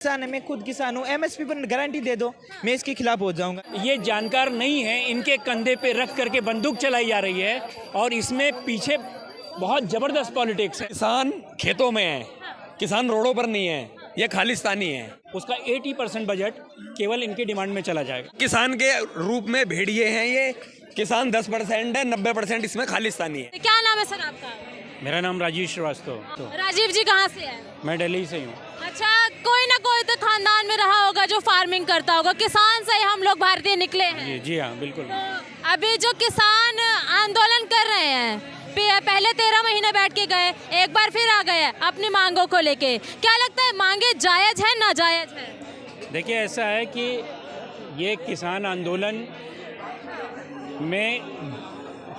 किसान है, मैं खुद किसान हूँ, एमएसपी पर गारंटी दे दो, मैं इसके खिलाफ हो जाऊंगा। ये जानकार नहीं है, इनके कंधे पे रख करके बंदूक चलाई जा रही है और इसमें पीछे बहुत ज़बरदस्त पॉलिटिक्स है। किसान खेतों में है, किसान रोडों पर नहीं है, ये खालिस्तानी है। उसका 80% बजट केवल इनकी डिमांड में चला जाएगा। किसान के रूप में भेड़िए हैं ये, किसान 10% है, 90% इसमें खालिस्तानी है। क्या नाम है सर आपका? मेरा नाम राजीव श्रीवास्तव। राजीव जी कहाँ से है? मैं दिल्ली से हूँ। अच्छा, कोई ना कोई तो खानदान में रहा होगा जो फार्मिंग करता होगा, किसान से ही हम लोग भारतीय निकले हैं। जी हाँ, बिल्कुल। तो अभी जो किसान आंदोलन कर रहे हैं, पहले 13 महीने बैठ के गए, एक बार फिर आ गए अपनी मांगों को लेके, क्या लगता है मांगे जायज है नाजायज है? देखिए, ऐसा है कि ये किसान आंदोलन में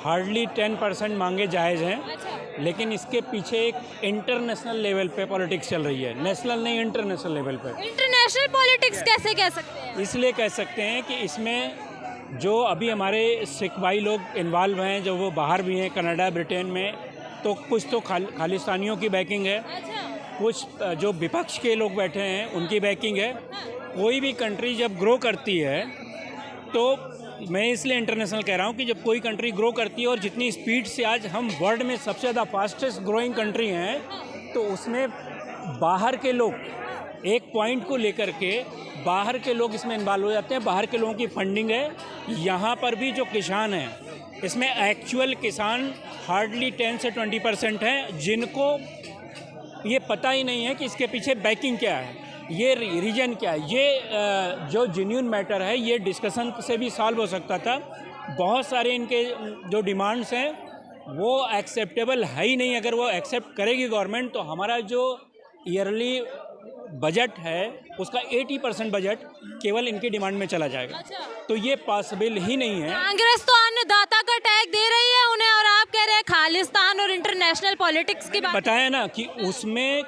हार्डली 10% मांगे जायज़ हैं। अच्छा। लेकिन इसके पीछे एक इंटरनेशनल लेवल पे पॉलिटिक्स चल रही है, नेशनल नहीं, इंटरनेशनल लेवल पे। इंटरनेशनल पॉलिटिक्स कैसे कह सकते हैं? इसलिए कह सकते हैं कि इसमें जो अभी हमारे सिख भाई लोग इन्वॉल्व हैं, जो वो बाहर भी हैं, कनाडा, ब्रिटेन में, तो कुछ तो खालिस्तानियों की बैकिंग है, अच्छा। कुछ जो विपक्ष के लोग बैठे हैं उनकी बैकिंग है। कोई भी कंट्री जब ग्रो करती है, तो मैं इसलिए इंटरनेशनल कह रहा हूँ कि जब कोई कंट्री ग्रो करती है और जितनी स्पीड से आज हम वर्ल्ड में सबसे ज़्यादा फास्टेस्ट ग्रोइंग कंट्री हैं, तो उसमें बाहर के लोग एक पॉइंट को लेकर के बाहर के लोग इसमें इन्वॉल्व हो जाते हैं। बाहर के लोगों की फंडिंग है। यहाँ पर भी जो किसान हैं, इसमें एक्चुअल किसान हार्डली 10 से 20% हैं, जिनको ये पता ही नहीं है कि इसके पीछे बैकिंग क्या है, ये रीजन क्या है। ये जो जेन्युइन मैटर है, ये डिस्कशन से भी सॉल्व हो सकता था। बहुत सारे इनके जो डिमांड्स हैं वो एक्सेप्टेबल है ही नहीं। अगर वो एक्सेप्ट करेगी गवर्नमेंट, तो हमारा जो ईयरली बजट है उसका 80% बजट केवल इनकी डिमांड में चला जाएगा। अच्छा। तो ये पॉसिबल ही नहीं है। कांग्रेस तो अन्नदाता का टैग दे रही है उन्हें, और आप कह रहे हैं खालिस्तान और इंटरनेशनल पॉलिटिक्स की बात। बताया ना कि उसमें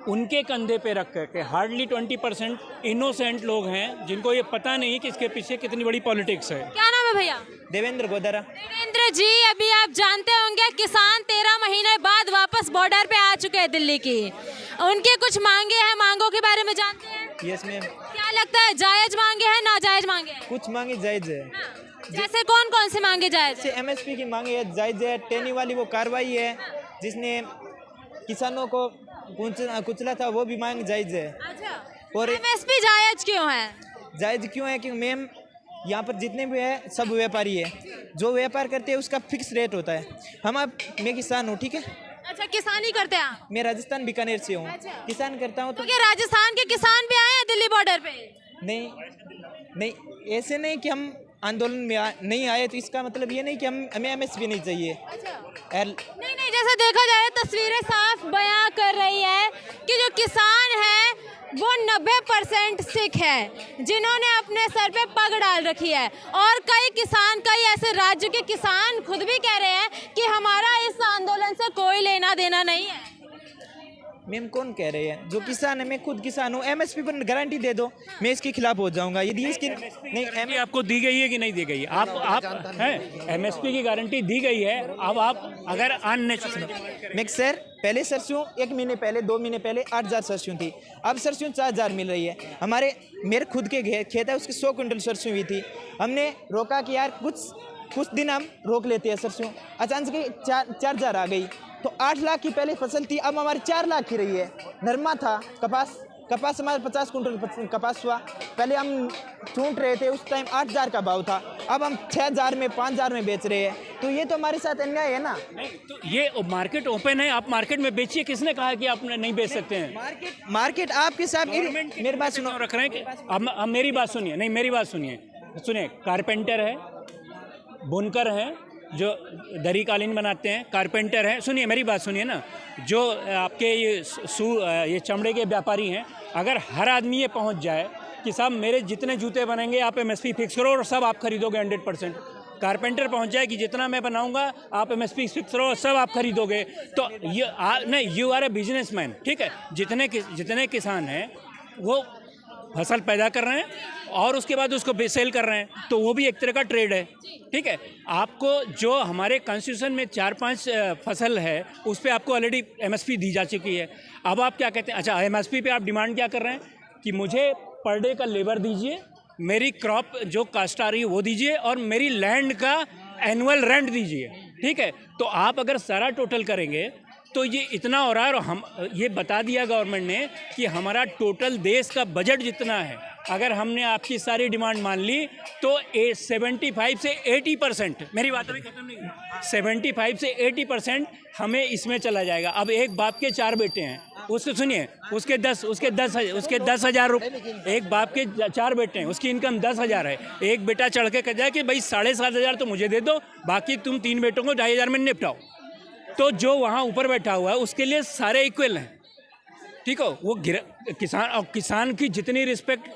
उनके कंधे पे रख करके हार्डली 20% इनोसेंट लोग हैं, जिनको ये पता नहीं कि इसके पीछे कितनी बड़ी पॉलिटिक्स है। क्या नाम है भैया? देवेंद्र गोदरा। देवेंद्र जी, अभी आप जानते होंगे किसान 13 महीने बाद वापस बॉर्डर पे आ चुके हैं दिल्ली की। उनकी कुछ मांगे हैं, मांगों के बारे में जानते हैं? Yes ma'am. क्या लगता है, जायज मांगे हैं नाजायज मांगे हैं? कुछ मांगे जायज है। जैसे कौन कौन से मांगे जायज है? एमएसपी की मांगे है, जायज है। टेनी वाली वो कार्रवाई है जिसने किसानों को कुचला था, वो भी मांग जायज है। अच्छा। और एमएसपी जायज क्यों है? जायज क्यों है कि मैम यहाँ पर जितने भी है सब व्यापारी है, जो व्यापार करते हैं उसका फिक्स रेट होता है। मैं किसान हूँ, ठीक है। अच्छा, किसानी करते हैं आप? मैं राजस्थान बीकानेर से हूँ। अच्छा। किसान करता हूँ तो क्या राजस्थान के किसान भी आए हैं दिल्ली बॉर्डर पे? नहीं, ऐसे नहीं कि हम आंदोलन में नहीं आए तो इसका मतलब ये नहीं कि हमें एमएसपी नहीं चाहिए। अच्छा। नहीं, जैसे देखा जाए तस्वीरें साफ बयां कर रही है कि जो किसान है वो 90% सिख है, जिन्होंने अपने सर पे पग डाल रखी है। और कई ऐसे राज्य के किसान खुद भी कह रहे हैं कि हमारा इस आंदोलन से कोई लेना देना नहीं है। मैम कौन कह रहे हैं? जो किसान है, मैं खुद किसान हूँ, एमएसपी पर गारंटी दे दो, मैं इसके खिलाफ हो जाऊंगा। यदि इसकी नहीं, आपको दी गई है कि नहीं दी गई है? आप हैं, एमएसपी की गारंटी दी गई है। अब आप अगर मैं सर पहले सरसों 1 महीने पहले 2 महीने पहले 8,000 सरसों थी, अब सरसों 4,000 मिल रही है। मेरे खुद के खेत है, उसकी 100 क्विंटल सरसों हुई थी। हमने रोका कि यार कुछ दिन हम रोक लेते हैं सरसों, अचानक से 4,000 आ गई। तो 8 लाख की पहले फसल थी, अब हमारी 4 लाख की रही है। नरमा था, कपास हमारे 50 क्विंटल कपास हुआ। पहले हम चूंट रहे थे, उस टाइम 8,000 का भाव था, अब हम 6,000 में 5,000 में बेच रहे हैं। तो ये तो हमारे साथ अन्याय है ना। तो ये मार्केट ओपन है, आप मार्केट में बेचिए। किसने कहा कि आप नहीं बेच सकते हैं? मार्केट आपके साथ। मेरी बात सुनो। रख रहे हैं कि अब मेरी बात सुनिए। नहीं, मेरी बात सुनिए। कारपेंटर है, बुनकर हैं, जो दरी कालीन बनाते हैं, कारपेंटर हैं। सुनिए, मेरी बात सुनिए ना। जो आपके ये चमड़े के व्यापारी हैं, अगर हर आदमी ये पहुंच जाए कि साहब मेरे जितने जूते बनेंगे आप एमएसपी फिक्स करो और सब आप खरीदोगे 100%। कारपेंटर पहुंच जाए कि जितना मैं बनाऊंगा आप एमएसपी फिक्स करो, सब आप खरीदोगे। तो ये नहीं, यू आर ए बिजनेसमैन, ठीक है। जितने किसान हैं वो फसल पैदा कर रहे हैं और उसके बाद उसको सेल कर रहे हैं, तो वो भी एक तरह का ट्रेड है। ठीक है, आपको जो हमारे कॉन्स्टिट्यूशन में 4-5 फसल है उस पर आपको ऑलरेडी MSP दी जा चुकी है। अब आप क्या कहते हैं, अच्छा MSP पे आप डिमांड क्या कर रहे हैं कि मुझे पर डे का लेबर दीजिए, मेरी क्रॉप जो कास्ट आ रही है वो दीजिए और मेरी लैंड का एनुअल रेंट दीजिए। ठीक है, तो आप अगर सारा टोटल करेंगे तो ये इतना हो रहा है। और हम ये बता दिया गवर्नमेंट ने कि हमारा टोटल देश का बजट जितना है, अगर हमने आपकी सारी डिमांड मान ली तो 75 से 80%, मेरी बात अभी खत्म नहीं हुई, 75 से 80% हमें इसमें चला जाएगा। अब एक बाप के 4 बेटे हैं, उसको सुनिए, उसके 10,000 रुपये, एक बाप के 4 बेटे हैं, उसकी इनकम 10,000 है। एक बेटा चढ़ के कह जाए कि भाई 7,500 तो मुझे दे दो, बाकी तुम 3 बेटों को 2,500 में निपटाओ। तो जो वहाँ ऊपर बैठा हुआ है उसके लिए सारे इक्वल हैं। ठीक हो, वो किसान, और किसान की जितनी रिस्पेक्ट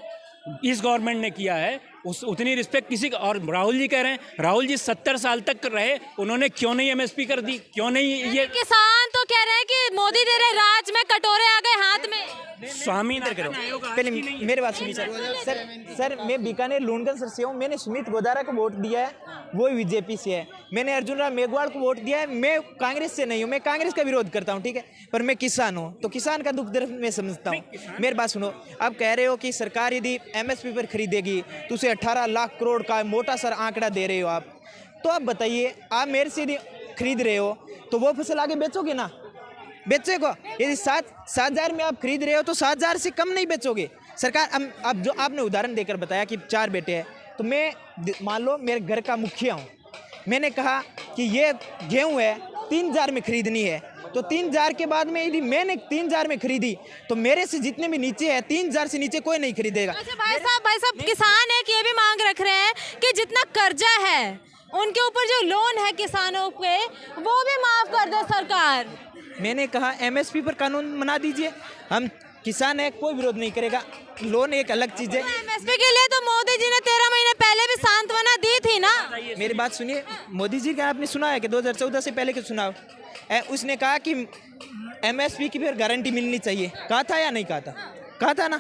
इस गवर्नमेंट ने किया है उतनी रिस्पेक्ट किसी का। और राहुल जी कह रहे हैं, राहुल जी 70 साल तक रहे, उन्होंने क्यों नहीं MSP कर दी, क्यों नहीं ये? किसान तो कह रहे हैं कि मोदी दे रहे, राज में कटोरे आ गए हाथ में। स्वामी करो पहले मेरे बात सुनिए सर मैं बीकानेर लूणगंज से हूँ। मैंने सुमित गोदारा को वोट दिया है, वो बीजेपी से है। मैंने अर्जुन राम मेघवाल को वोट दिया है, मैं कांग्रेस से नहीं हूँ, मैं कांग्रेस का विरोध करता हूँ। ठीक है, पर मैं किसान हूँ तो किसान का दुख दर्द मैं समझता हूँ। मेरी बात सुनो, आप कह रहे हो कि सरकार यदि MSP पर खरीदेगी तो उसे 18 लाख करोड़ का मोटा सर आंकड़ा दे रहे हो आप। तो आप बताइए, आप मेरे से यदि खरीद रहे हो तो वो फसल आगे बेचोगे ना, बेचेगा। यदि 7,000 में आप खरीद रहे हो तो 7,000 से कम नहीं बेचोगे। सरकार अब जो आपने उदाहरण देकर बताया कि 4 बेटे हैं, तो मैं मान लो मेरे घर का मुखिया हूँ, मैंने कहा कि ये गेहूँ है 3,000 में खरीदनी है, तो 3,000 के बाद में यदि मैंने 3,000 में खरीदी तो मेरे से जितने भी नीचे है 3,000 से नीचे कोई नहीं खरीदेगा। अच्छा भाई साहब किसान एक ये भी मांग रख रहे हैं कि जितना कर्जा है उनके ऊपर जो लोन है किसानों पे वो भी माफ कर दे सरकार। मैंने कहा MSP पर कानून बना दीजिए, हम किसान है, कोई विरोध नहीं करेगा। लोन एक अलग चीज़ है। MSP के लिए तो मोदी जी ने 13 महीने पहले भी सांत्वना दी थी ना। मेरी बात सुनिए, मोदी जी का आपने सुना है कि 2014 से पहले क्यों सुना? उसने कहा कि MSP की फिर गारंटी मिलनी चाहिए, कहा था या नहीं कहा था? कहा था ना,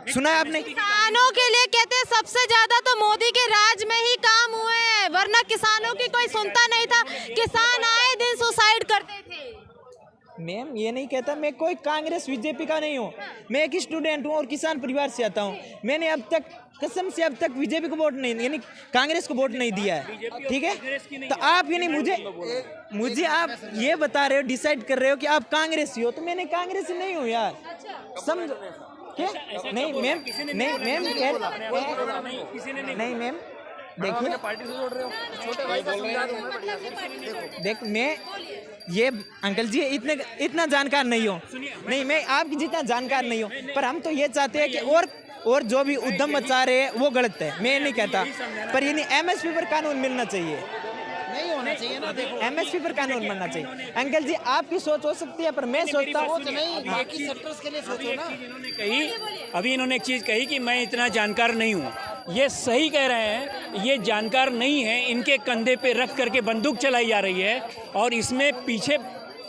सुना है आपने? किसानों के लिए कहते हैं सबसे ज्यादा तो मोदी के राज में ही काम हुए हैं, वरना किसानों की कोई सुनता नहीं था। किसान आए दिन सुसाइड करते थे। मैम ये नहीं कहता, मैं कोई कांग्रेस बीजेपी का नहीं हूँ, मैं एक स्टूडेंट हूँ और किसान परिवार से आता हूँ। मैंने अब तक कसम से अब तक बीजेपी को वोट नहीं, यानी कांग्रेस को वोट नहीं दिया है। ठीक है, तो आप यानी मुझे आप ये बता रहे हो, डिसाइड कर रहे हो कि आप कांग्रेसी हो, तो मैंने कांग्रेस नहीं हूँ यार, समझो क्या? नहीं मैम, नहीं मैम, नहीं मैम, देखिए देख मैं ये अंकल जी इतना जानकार नहीं हो, नहीं मैं आपकी जितना जानकार नहीं हूँ, पर हम तो ये चाहते हैं कि और जो भी उद्यम मचा रहे हैं वो गलत है, मैं नहीं कहता, पर ये नहीं MSP पर कानून मिलना चाहिए, नहीं होना चाहिए ना। देखो MSP पर कानून बनना चाहिए। अंकल जी आपकी सोच हो सकती है, पर मैं सोचता हूँ अभी इन्होंने एक चीज़ कही कि मैं इतना जानकार नहीं हूँ। ये सही कह रहे हैं, ये जानकार नहीं है, इनके कंधे पे रख करके बंदूक चलाई जा रही है और इसमें पीछे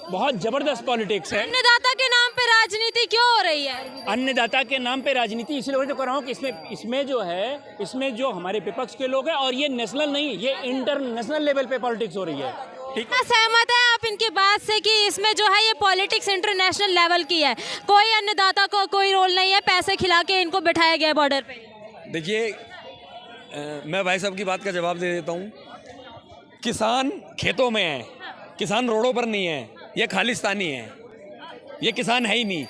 बहुत जबरदस्त पॉलिटिक्स है। अन्नदाता के नाम पे राजनीति क्यों हो रही है? अन्नदाता के नाम पे राजनीति इसलिए तो कर रहा हूँ कि इसमें जो है, इसमें जो हमारे विपक्ष के लोग हैं, और ये नेशनल नहीं, ये इंटरनेशनल लेवल पे पॉलिटिक्स हो रही है। ठीक है, सहमत है आप इनकी बात से कि इसमें जो है ये पॉलिटिक्स इंटरनेशनल लेवल की है, कोई अन्नदाता को कोई रोल नहीं है, पैसे खिला के इनको बिठाया गया बॉर्डर पे। देखिए मैं भाई साहब की बात का जवाब दे देता हूँ। किसान खेतों में है, किसान रोडों पर नहीं है, ये खालिस्तानी है, ये किसान है ही नहीं।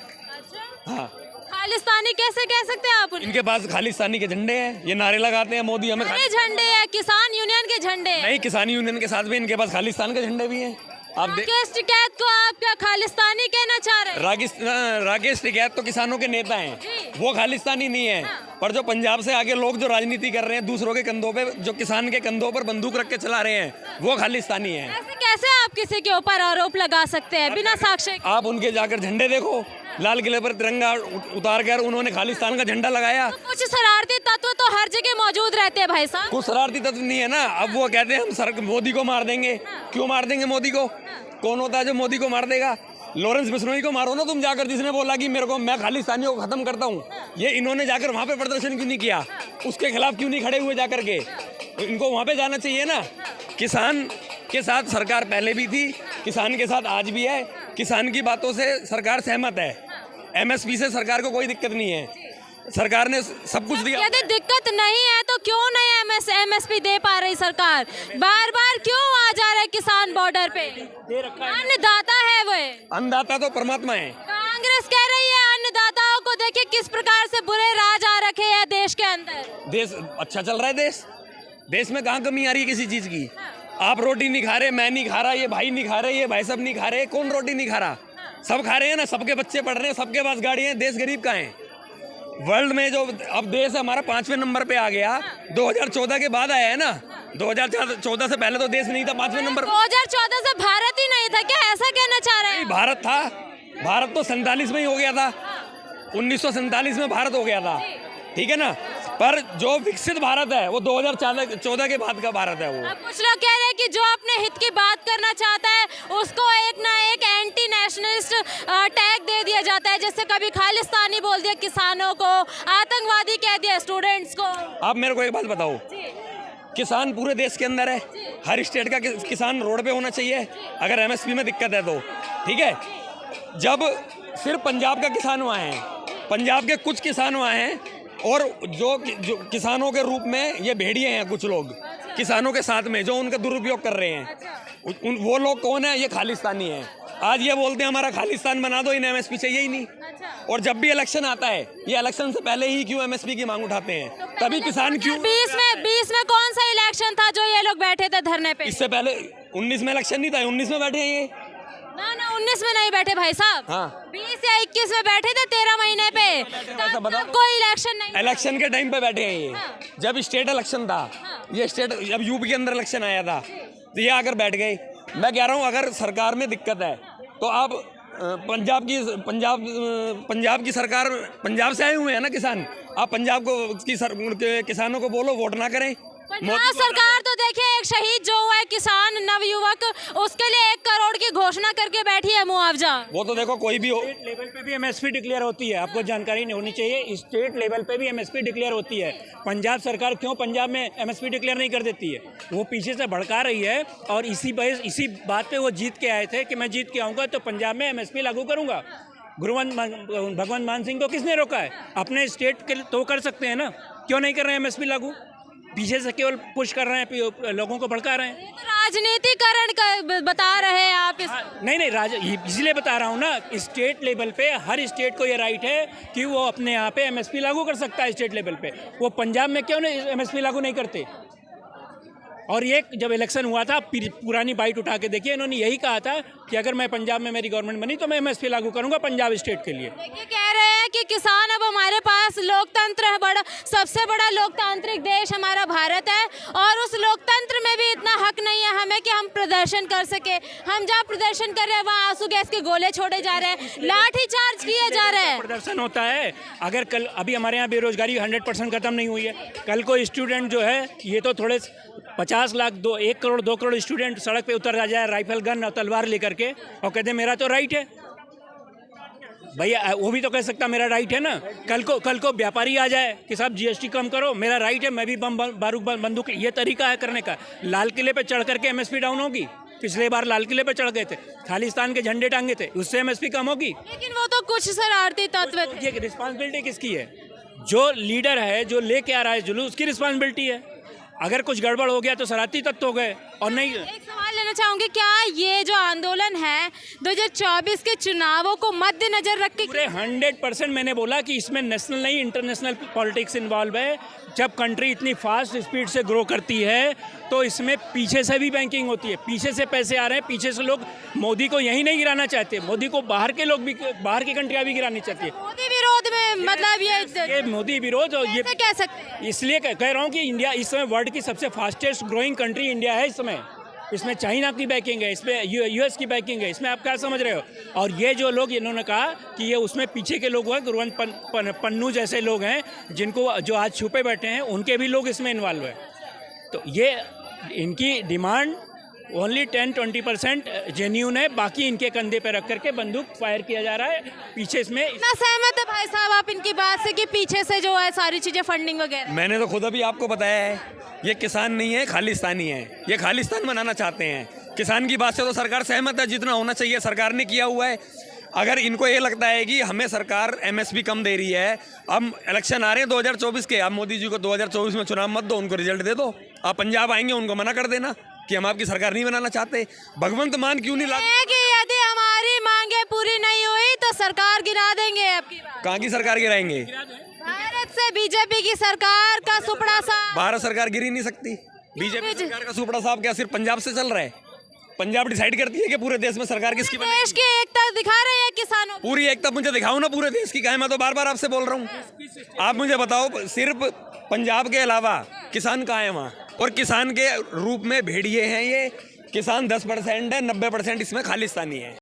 हाँ, खालिस्तानी कैसे कह सकते हैं आप उन्हें? इनके पास खालिस्तानी के झंडे हैं, ये नारे लगाते हैं मोदी हमें झंडे हैं, किसान यूनियन के झंडे हैं। नहीं, किसान यूनियन के साथ में इनके पास खालिस्तान के झंडे भी हैं। आप राकेश टिकैत को आप क्या खालिस्तानी कहना चाह रहे हैं? राकेश टिकैत तो किसानों के नेता हैं, वो खालिस्तानी नहीं है। पर जो पंजाब से आगे लोग जो राजनीति कर रहे हैं, दूसरों के कंधों पे, जो किसान के कंधों पर बंदूक रख के चला रहे हैं, वो खालिस्तानी है। ऐसे कैसे आप किसी के ऊपर आरोप लगा सकते हैं बिना साक्ष्य? आप उनके जाकर झंडे देखो, लाल किले पर तिरंगा उतार कर उन्होंने खालिस्तान का झंडा लगाया। तो कुछ शरारती तत्व तो हर जगह मौजूद रहते हैं भाई साहब। कुछ शरारती तत्व नहीं है ना। अब वो कहते हैं हम मोदी को मार देंगे। क्यों मार देंगे मोदी को? कौन होता है जो मोदी को मार देगा? लॉरेंस बिश्नोई को मारो ना तुम जाकर, जिसने बोला कि मेरे को, मैं खालिस्तानियों को खत्म करता हूँ। ये इन्होंने जाकर वहाँ पे प्रदर्शन क्यों नहीं किया? उसके खिलाफ क्यों नहीं खड़े हुए जाकर के? इनको वहाँ पे जाना चाहिए ना। किसान के साथ सरकार पहले भी थी, किसान के साथ आज भी है। किसान की बातों से सरकार सहमत है। MSP से सरकार को कोई दिक्कत नहीं है, सरकार ने सब कुछ दिया। यदि दिक्कत नहीं है तो क्यों नहीं MSP दे पा रही सरकार? बार बार क्यों आ जा रहे किसान बॉर्डर पे? अन्नदाता है वो, अन्नदाता तो परमात्मा है। कांग्रेस कह रही है अन्नदाताओं को देखिए किस प्रकार से बुरे राज आ रखे हैं देश के अंदर। देश अच्छा चल रहा है। देश में कहाँ कमी आ रही है किसी चीज की? आप रोटी नहीं खा रहे, मैं नहीं खा रहा, ये भाई नहीं खा रहे, ये भाई सब नहीं खा रहे, कौन रोटी नहीं खा रहा? सब खा रहे हैं ना, सबके बच्चे पढ़ रहे हैं, सबके पास गाड़ियां हैं। देश गरीब कहाँ है? वर्ल्ड में जो अब देश हमारा 5वें नंबर पे आ गया, 2014 के बाद आया है ना। 2014 से पहले तो देश नहीं था 5वें नंबर। 2014 से भारत ही नहीं था क्या? ऐसा कहना चाह रहे हैं? भारत था, भारत तो 47 में ही हो गया था। 1947 में भारत हो गया था, ठीक है ना। पर जो विकसित भारत है वो 2014 के बाद का भारत है। वो अब कुछ लोग कह रहे हैं कि जो अपने हित की बात करना चाहता है उसको एक ना एक एंटी नेशनलिस्ट टैग दे दिया जाता है। जैसे कभी खालिस्तानी बोल दिया किसानों को, आतंकवादी कह दिया स्टूडेंट्स को। आप मेरे को एक बात बताओ, किसान पूरे देश के अंदर है, हर स्टेट का किसान रोड पे होना चाहिए अगर MSP में दिक्कत है तो, ठीक है। जब सिर्फ पंजाब का किसान वहाँ है, पंजाब के कुछ किसान वहाँ हैं, और जो किसानों के रूप में ये भेड़िए हैं कुछ लोग किसानों के साथ में जो उनका दुरुपयोग कर रहे हैं, वो लोग कौन है? ये खालिस्तानी है। आज ये बोलते हैं हमारा खालिस्तान बना दो, इन्हें MSP चाहिए ही नहीं। और जब भी इलेक्शन आता है, ये इलेक्शन से पहले ही क्यों MSP की मांग उठाते हैं? तभी किसान क्यों 20 में कौन सा इलेक्शन था जो ये लोग बैठे थे धरने पे? इससे पहले 19 में इलेक्शन नहीं था, 19 में बैठे हैं ये। ना 19 में नहीं बैठे भाई साहब। हाँ। 20 या 21 में बैठे थे 13 महीने पे। तब कोई इलेक्शन नहीं। इलेक्शन के टाइम पे बैठे हैं ये। जब स्टेट इलेक्शन था, ये स्टेट, जब यूपी के अंदर इलेक्शन आया था, तो ये आकर बैठ गए। मैं कह रहा हूँ अगर सरकार में दिक्कत है तो आप पंजाब की सरकार, पंजाब से आए हुए हैं ना किसान, आप पंजाब को किसानों को बोलो वोट ना करें। पंजाब सरकार तो देखिए एक शहीद जो हुआ है किसान नवयुवक, उसके लिए 1 करोड़ की घोषणा करके बैठी है मुआवजा। वो तो देखो कोई भी हो, स्टेट लेवल पे भी MSP डिक्लेयर होती है, आपको जानकारी नहीं होनी चाहिए। स्टेट लेवल पे भी MSP डिक्लेयर होती है। पंजाब सरकार क्यों पंजाब में MSP डिक्लेयर नहीं कर देती है? वो पीछे से भड़का रही है और इसी बात पे वो जीत के आए थे कि मैं जीत के आऊँगा तो पंजाब में MSP लागू करूँगा। भगवंत मान सिंह को किसने रोका है? अपने स्टेट के तो कर सकते हैं ना, क्यों नहीं कर रहे हैं MSP लागू? पीछे से केवल पुश कर रहे हैं, लोगों को भड़का रहे हैं। राजनीतिकरण बता रहे हैं आप नहीं, इसलिए बता रहा हूँ ना, स्टेट लेवल पे हर स्टेट को ये राइट है कि वो अपने यहाँ पे MSP लागू कर सकता है स्टेट लेवल पे। वो पंजाब में क्यों नहीं MSP लागू नहीं करते? और ये जब इलेक्शन हुआ था, पुरानी बाइट उठा के देखिए, इन्होंने यही कहा था कि अगर मैं पंजाब में मेरी गवर्नमेंट बनी तो मैं MSP लागू करूंगा पंजाब स्टेट के लिए। देखिए कह रहे हैं कि किसान, अब हमारे पास लोकतंत्र है, बड़ा सबसे बड़ा लोकतांत्रिक देश हमारा भारत है, और उस लोकतंत्र में भी इतना हक नहीं है हमें कि हम प्रदर्शन कर सके। हम जहाँ प्रदर्शन कर रहे हैं वहाँ आंसू गैस के गोले छोड़े जा रहे हैं, लाठी चार्ज किए जा रहे हैं। प्रदर्शन होता है। अगर कल, अभी हमारे यहाँ बेरोजगारी 100% खत्म नहीं हुई है। कल को स्टूडेंट जो है, ये तो थोड़े 50 लाख 1 करोड़ 2 करोड़ स्टूडेंट सड़क पे उतर आ जाए राइफल गन और तलवार लेकर के और कहते मेरा तो राइट है। भैया वो भी तो कह सकता मेरा राइट है ना। कल को व्यापारी आ जाए कि साहब GST कम करो, मेरा राइट है, मैं भी बम बारूद बंदूक, ये तरीका है करने का। लाल किले पे चढ़ करके MSP डाउन होगी? पिछले बार लाल किले पे चढ़ गए थे, खालिस्तान के झंडे टांगे थे, उससे MSP कम होगी? लेकिन वो तो कुछ शरारती तत्व थे। ये रिस्पॉन्सिबिलिटी किसकी है? जो लीडर है, जो लेके आ रहा है जुलूस, उसकी रिस्पॉन्सिबिलिटी है। अगर कुछ गड़बड़ हो गया तो शरारती तत्व हो गए। और नहीं, एक सवाल लेना चाहूंगी, क्या ये जो आंदोलन है 2024 के चुनावों को मद्देनजर रख के? पूरे 100% मैंने बोला कि इसमें नेशनल नहीं इंटरनेशनल पॉलिटिक्स इन्वॉल्व है। जब कंट्री इतनी फास्ट स्पीड से ग्रो करती है तो इसमें पीछे से भी बैंकिंग होती है, पीछे से पैसे आ रहे हैं, पीछे से लोग मोदी को यहीं नहीं गिराना चाहते, मोदी को बाहर के लोग भी, बाहर की कंट्रियाँ भी गिरानी चाहती है। मोदी विरोध में मतलब ये मोदी विरोध, और ये कह सकते हैं। इसलिए कह रहा हूँ कि इंडिया इस समय वर्ल्ड की सबसे फास्टेस्ट ग्रोइंग कंट्री इंडिया है इस समय। इसमें चाइना की बैकिंग है, इसमें US की बैकिंग है, इसमें आप क्या समझ रहे हो? और ये जो लोग, इन्होंने कहा कि ये उसमें पीछे के लोग हैं, गुरवंत पन्नू जैसे लोग हैं जिनको जो आज छुपे बैठे हैं, उनके भी लोग इसमें इन्वॉल्व है। तो ये इनकी डिमांड ओनली 10-20% जेन्यून है, बाकी इनके कंधे पे रख करके बंदूक फायर किया जा रहा है पीछे इसमें। ना सहमत है भाई साहब आप इनकी बात से कि पीछे से जो है सारी चीजें फंडिंग वगैरह? मैंने तो खुद अभी आपको बताया है, ये किसान नहीं है, खालिस्तानी है। ये खालिस्तान बनाना चाहते हैं। किसान की बात से तो सरकार सहमत है, जितना होना चाहिए सरकार ने किया हुआ है। अगर इनको ये लगता है कि हमें सरकार एमएसपी कम दे रही है, अब इलेक्शन आ रहे हैं 2024 के, आप मोदी जी को 2024 में चुनाव मत दो, उनको रिजल्ट दे दो। आप पंजाब आएंगे उनको मना कर देना कि हम आपकी सरकार नहीं बनाना चाहते। भगवंत मान क्यों नहीं लागू? है कि यदि हमारी मांगे पूरी नहीं हुई तो सरकार गिरा देंगे आपकी बात? कहाँ की सरकार गिराएंगे? भारत से बीजेपी की सरकार का सुपड़ा सा। भारत सरकार गिर ही नहीं सकती। बीजेपी सरकार का सुपड़ा साहब क्या सिर्फ पंजाब से चल रहा है? पंजाब डिसाइड करती है कि पूरे देश में सरकार किसकी बनेगी? देश की एकता दिखा रहे हैं किसानों को। पूरी एकता मुझे दिखाओ ना पूरे देश की। कहा है, मैं तो बार बार आपसे बोल रहा हूँ। आप मुझे बताओ, सिर्फ पंजाब के अलावा किसान कहाँ है वहाँ? और किसान के रूप में भेड़िए हैं ये। किसान 10% है, 90% इसमें खालिस्तानी है।